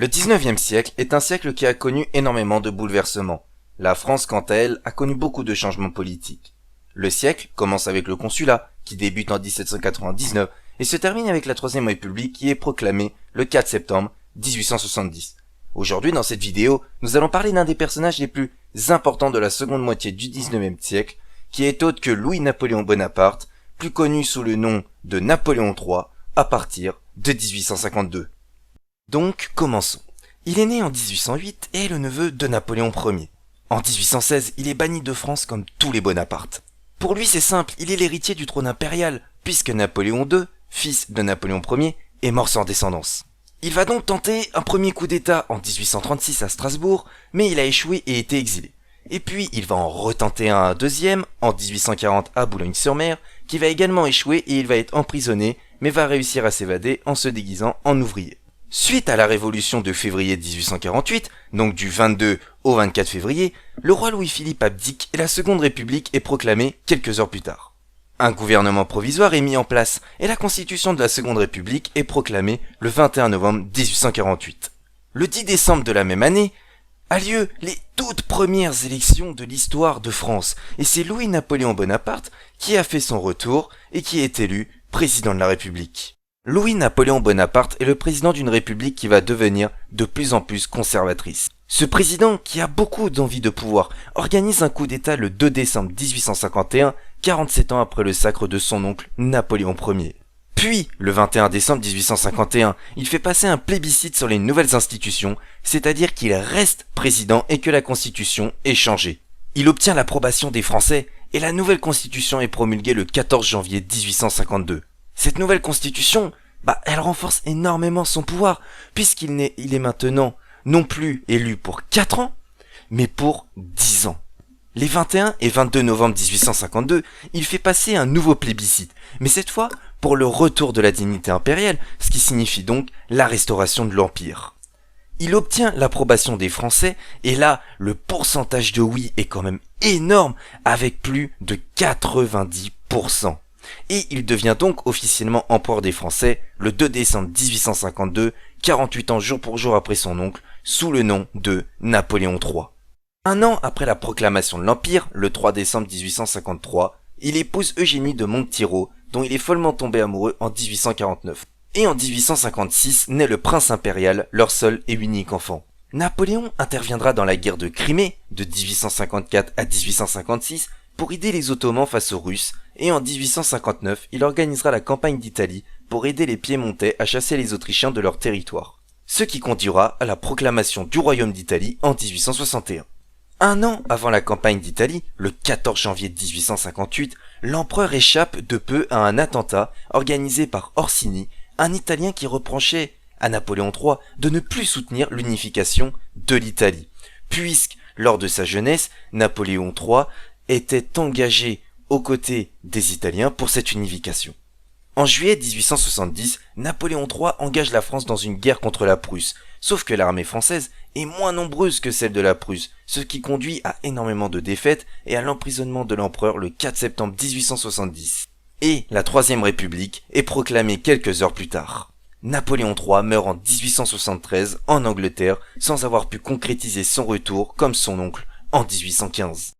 Le 19e siècle est un siècle qui a connu énormément de bouleversements. La France, quant à elle, a connu beaucoup de changements politiques. Le siècle commence avec le Consulat, qui débute en 1799, et se termine avec la Troisième République qui est proclamée le 4 septembre 1870. Aujourd'hui, dans cette vidéo, nous allons parler d'un des personnages les plus importants de la seconde moitié du 19e siècle, qui est autre que Louis-Napoléon Bonaparte, plus connu sous le nom de Napoléon III, à partir de 1852. Donc, commençons. Il est né en 1808 et est le neveu de Napoléon Ier. En 1816, il est banni de France comme tous les Bonaparte. Pour lui, c'est simple, il est l'héritier du trône impérial, puisque Napoléon II, fils de Napoléon Ier, est mort sans descendance. Il va donc tenter un premier coup d'État en 1836 à Strasbourg, mais il a échoué et été exilé. Et puis, il va en retenter un deuxième, en 1840 à Boulogne-sur-Mer, qui va également échouer et il va être emprisonné, mais va réussir à s'évader en se déguisant en ouvrier. Suite à la révolution de février 1848, donc du 22 au 24 février, le roi Louis-Philippe abdique et la Seconde République est proclamée quelques heures plus tard. Un gouvernement provisoire est mis en place et la constitution de la Seconde République est proclamée le 21 novembre 1848. Le 10 décembre de la même année a lieu les toutes premières élections de l'histoire de France et c'est Louis-Napoléon Bonaparte qui a fait son retour et qui est élu président de la République. Louis-Napoléon Bonaparte est le président d'une république qui va devenir de plus en plus conservatrice. Ce président, qui a beaucoup d'envie de pouvoir, organise un coup d'État le 2 décembre 1851, 47 ans après le sacre de son oncle Napoléon Ier. Puis, le 21 décembre 1851, il fait passer un plébiscite sur les nouvelles institutions, c'est-à-dire qu'il reste président et que la constitution est changée. Il obtient l'approbation des Français et la nouvelle constitution est promulguée le 14 janvier 1852. Cette nouvelle constitution, elle renforce énormément son pouvoir, puisqu'il est maintenant non plus élu pour 4 ans, mais pour 10 ans. Les 21 et 22 novembre 1852, il fait passer un nouveau plébiscite, mais cette fois pour le retour de la dignité impériale, ce qui signifie donc la restauration de l'Empire. Il obtient l'approbation des Français, et là, le pourcentage de oui est quand même énorme, avec plus de 90%. Et il devient donc officiellement empereur des Français le 2 décembre 1852, 48 ans jour pour jour après son oncle, sous le nom de Napoléon III. Un an après la proclamation de l'Empire, le 3 décembre 1853, il épouse Eugénie de Montijo, dont il est follement tombé amoureux en 1849. Et en 1856 naît le prince impérial, leur seul et unique enfant. Napoléon interviendra dans la guerre de Crimée, de 1854 à 1856, pour aider les Ottomans face aux Russes, et en 1859, il organisera la campagne d'Italie pour aider les Piémontais à chasser les Autrichiens de leur territoire. Ce qui conduira à la proclamation du Royaume d'Italie en 1861. Un an avant la campagne d'Italie, le 14 janvier 1858, l'empereur échappe de peu à un attentat organisé par Orsini, un Italien qui reprochait à Napoléon III de ne plus soutenir l'unification de l'Italie, puisque, lors de sa jeunesse, Napoléon III était engagé aux côtés des Italiens pour cette unification. En juillet 1870, Napoléon III engage la France dans une guerre contre la Prusse, sauf que l'armée française est moins nombreuse que celle de la Prusse, ce qui conduit à énormément de défaites et à l'emprisonnement de l'empereur le 4 septembre 1870. Et la Troisième République est proclamée quelques heures plus tard. Napoléon III meurt en 1873 en Angleterre sans avoir pu concrétiser son retour comme son oncle en 1815.